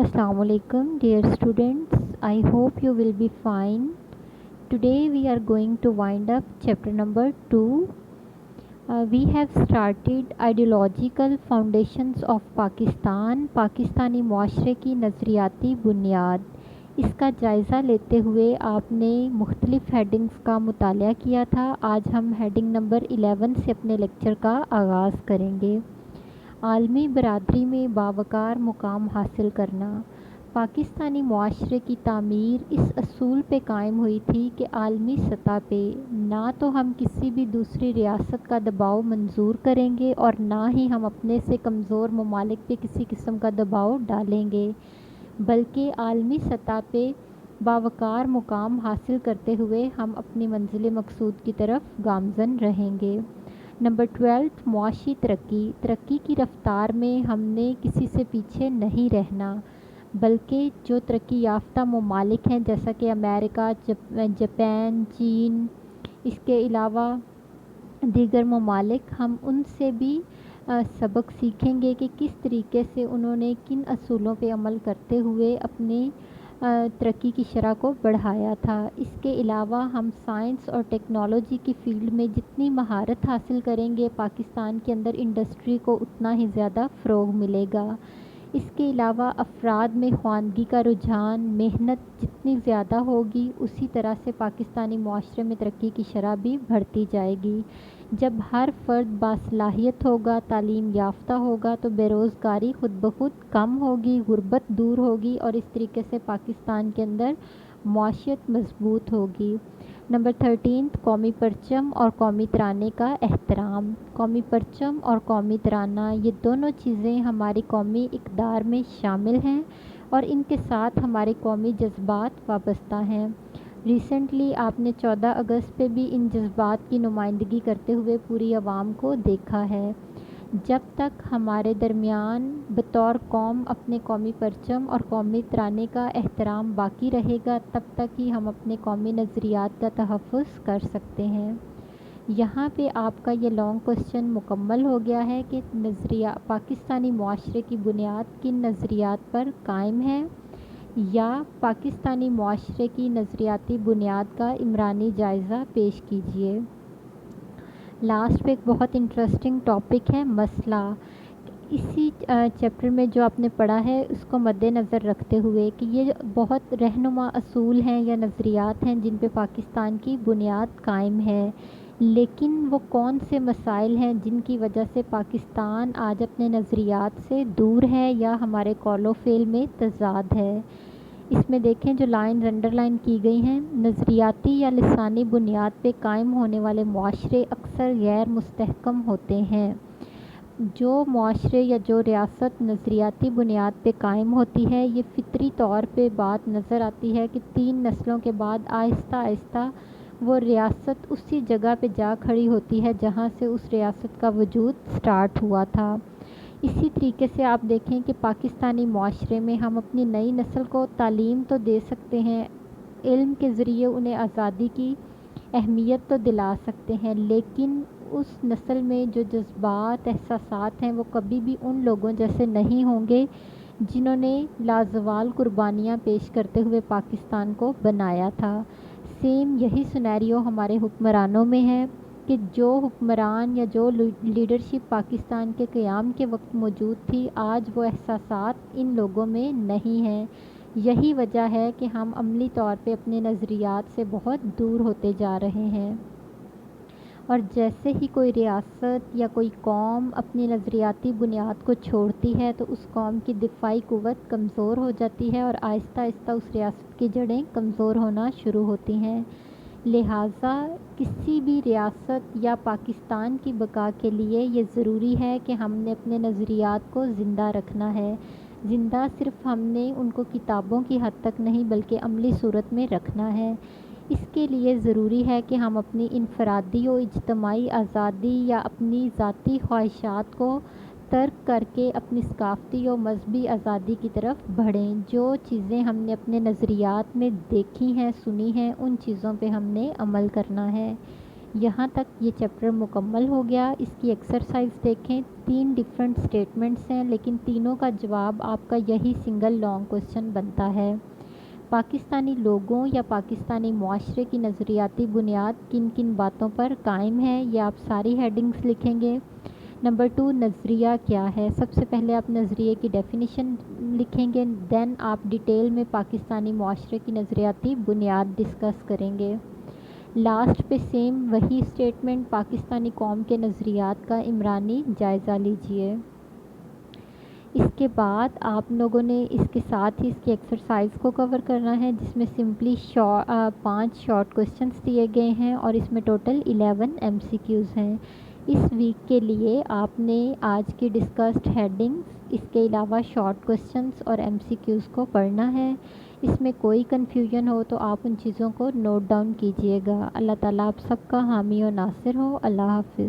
Assalamu alaikum, dear students. I hope you will be fine. Today we are going to wind up chapter number 2. We have started Ideological Foundations of Pakistan, Pakistani मुआशरे की नज़रियाती बुनियाद. इसका जायज़ा लेते हुए आपने मुख्तलिफ हेडिंग्स का मुताला किया था. आज हम हेडिंग नंबर 11 से अपने लेक्चर का आगाज़ करेंगे. आलमी बरादरी में बावकार मुकाम हासिल करना. पाकिस्तानी मुआशरे की तामीर इस असूल पे कायम हुई थी कि आलमी सतह पे ना तो हम किसी भी दूसरी रियासत का दबाव मंजूर करेंगे और ना ही हम अपने से कमज़ोर ममालिक पे किसी किस्म का दबाव डालेंगे, बल्कि आलमी सतह पे बावकार मुकाम हासिल करते हुए हम अपनी मंजिल मकसूद की तरफ गामज़न रहेंगे. नंबर 12, मुआशी तरक्की की रफ्तार में हमने किसी से पीछे नहीं रहना, बल्कि जो तरक्की याफ्ता ममालिक हैं जैसा कि अमेरिका, जापान, चीन, इसके अलावा दीगर ममालिक, हम उनसे भी सबक सीखेंगे कि किस तरीके से उन्होंने किन असूलों पे अमल करते हुए अपने तरक्की की शरह को बढ़ाया था. इसके अलावा हम साइंस और टेक्नोलॉजी की फ़ील्ड में जितनी महारत हासिल करेंगे, पाकिस्तान के अंदर इंडस्ट्री को उतना ही ज़्यादा फ़रोग़ मिलेगा. इसके अलावा अफराद में ख्वानगी का रुझान, मेहनत जितनी ज़्यादा होगी उसी तरह से पाकिस्तानी मुआशरे में तरक्की की शरह भी बढ़ती जाएगी. जब हर फ़र्द बासलाहियत होगा, तालीम याफ्ता होगा, तो बेरोज़गारी ख़ुद ब खुद कम होगी, गुर्बत दूर होगी और इस तरीके से पाकिस्तान के अंदर मुआशियत मजबूत होगी. नंबर 13, कौमी परचम और कौमी तराने का एहतराम. कौमी परचम और कौमी तराना ये दोनों चीज़ें हमारी कौमी इक़दार में शामिल हैं और इनके साथ हमारे कौमी जज्बात वाबस्ता हैं. रिसेंटली आपने 14 अगस्त पे भी इन जज्बात की नुमाइंदगी करते हुए पूरी आवाम को देखा है. जब तक हमारे दरमियान बतौर कौम अपने कौमी परचम और कौमी तराने का एहतराम बाकी रहेगा, तब तक ही हम अपने कौमी नज़रियात का तहफ़्फ़ुज़ कर सकते हैं. यहाँ पे आपका ये लॉन्ग क्वेश्चन मुकम्मल हो गया है कि नज़रिया पाकिस्तानी मुआशरे की बुनियाद किन नज़रियात पर कायम है, या पाकिस्तानी मुआशरे की नज़रियाती बुनियाद का इमरानी जायज़ा पेश कीजिए. लास्ट पे एक बहुत इंटरेस्टिंग टॉपिक है मसला. इसी चैप्टर में जो आपने पढ़ा है उसको मद्देनज़र रखते हुए कि ये बहुत रहनुमा असूल हैं या नज़रियात हैं जिन पे पाकिस्तान की बुनियाद कायम है, लेकिन वो कौन से मसाइल हैं जिनकी वजह से पाकिस्तान आज अपने नज़रियात से दूर है या हमारे कौलो फ़ेल में तज़ाद है. इसमें देखें जो लाइन्स अंडरलाइन की गई हैं, नज़रियाती या लिसानी बुनियाद पे कायम होने वाले मुआशरे अक्सर गैर मुस्तहकम होते हैं. जो मुआशरे या जो रियासत नज़रियाती बुनियाद पे कायम होती है, ये फ़ितरी तौर पे बात नज़र आती है कि 3 नस्लों के बाद आहिस्ता आहिस्ता वो रियासत उसी जगह पे जा खड़ी होती है जहाँ से उस रियासत का वजूद स्टार्ट हुआ था. इसी तरीके से आप देखें कि पाकिस्तानी मुआशरे में हम अपनी नई नस्ल को तालीम तो दे सकते हैं, इल्म के ज़रिए उन्हें आज़ादी की अहमियत तो दिला सकते हैं, लेकिन उस नस्ल में जो जज्बात एहसासात हैं वो कभी भी उन लोगों जैसे नहीं होंगे जिन्होंने लाजवाल कुर्बानियाँ पेश करते हुए पाकिस्तान को बनाया था. सेम यही सिनेरियो हमारे हुक्मरानों में है कि जो हुक्मरान या जो लीडरशिप पाकिस्तान के क़याम के वक्त मौजूद थी, आज वो एहसासात इन लोगों में नहीं हैं. यही वजह है कि हम अमली तौर पे अपने नज़रियात से बहुत दूर होते जा रहे हैं. और जैसे ही कोई रियासत या कोई कौम अपनी नज़रियाती बुनियाद को छोड़ती है तो उस कौम की दिफाई क़ुव्वत कमज़ोर हो जाती है और आहिस्ता आहिस्ता उस रियासत की जड़ें कमज़ोर होना शुरू होती हैं. लिहाजा किसी भी रियासत या पाकिस्तान की बका के लिए ये ज़रूरी है कि हमने अपने नज़रियात को ज़िंदा रखना है. ज़िंदा सिर्फ़ हमने उनको किताबों की हद तक नहीं बल्कि अमली सूरत में रखना है. इसके लिए ज़रूरी है कि हम अपनी इनफरादी और इज्तमाई आज़ादी या अपनी ज़ाती ख्वाहिशात को तर्क करके अपनी सकाफ़ती और मजहबी आज़ादी की तरफ बढ़ें. जो चीज़ें हमने अपने नज़रियात में देखी हैं, सुनी हैं, उन चीज़ों पे हमने अमल करना है. یہاں تک یہ چیپٹر مکمل ہو گیا. اس کی ایکسرسائز دیکھیں. 3 ڈفرینٹ اسٹیٹمنٹس ہیں لیکن تینوں کا جواب آپ کا یہی سنگل لانگ کوسچن بنتا ہے. پاکستانی لوگوں یا پاکستانی معاشرے کی نظریاتی بنیاد کن کن باتوں پر قائم ہے؟ یہ آپ ساری ہیڈنگز لکھیں گے. نمبر 2 نظریہ کیا ہے؟ سب سے پہلے آپ نظریے کی ڈیفینیشن لکھیں گے. دین آپ ڈیٹیل میں پاکستانی معاشرے کی نظریاتی بنیاد ڈسکس کریں گے. لاسٹ پہ سیم وہی اسٹیٹمنٹ پاکستانی قوم کے نظریات کا عمرانی جائزہ لیجئے. اس کے بعد آپ لوگوں نے اس کے ساتھ ہی اس کی ایکسرسائز کو کور کرنا ہے جس میں سمپلی 5 شارٹ کوسچنس دیے گئے ہیں اور اس میں ٹوٹل 11 MCQs ہیں. اس ویک کے لیے آپ نے آج کی ڈسکسڈ ہیڈنگز اس کے علاوہ شارٹ کوسچنس اور MCQs کو پڑھنا ہے. اس میں کوئی کنفیوژن ہو تو آپ ان چیزوں کو نوٹ ڈاؤن کیجئے گا. اللہ تعالیٰ آپ سب کا حامی و ناصر ہو. اللہ حافظ.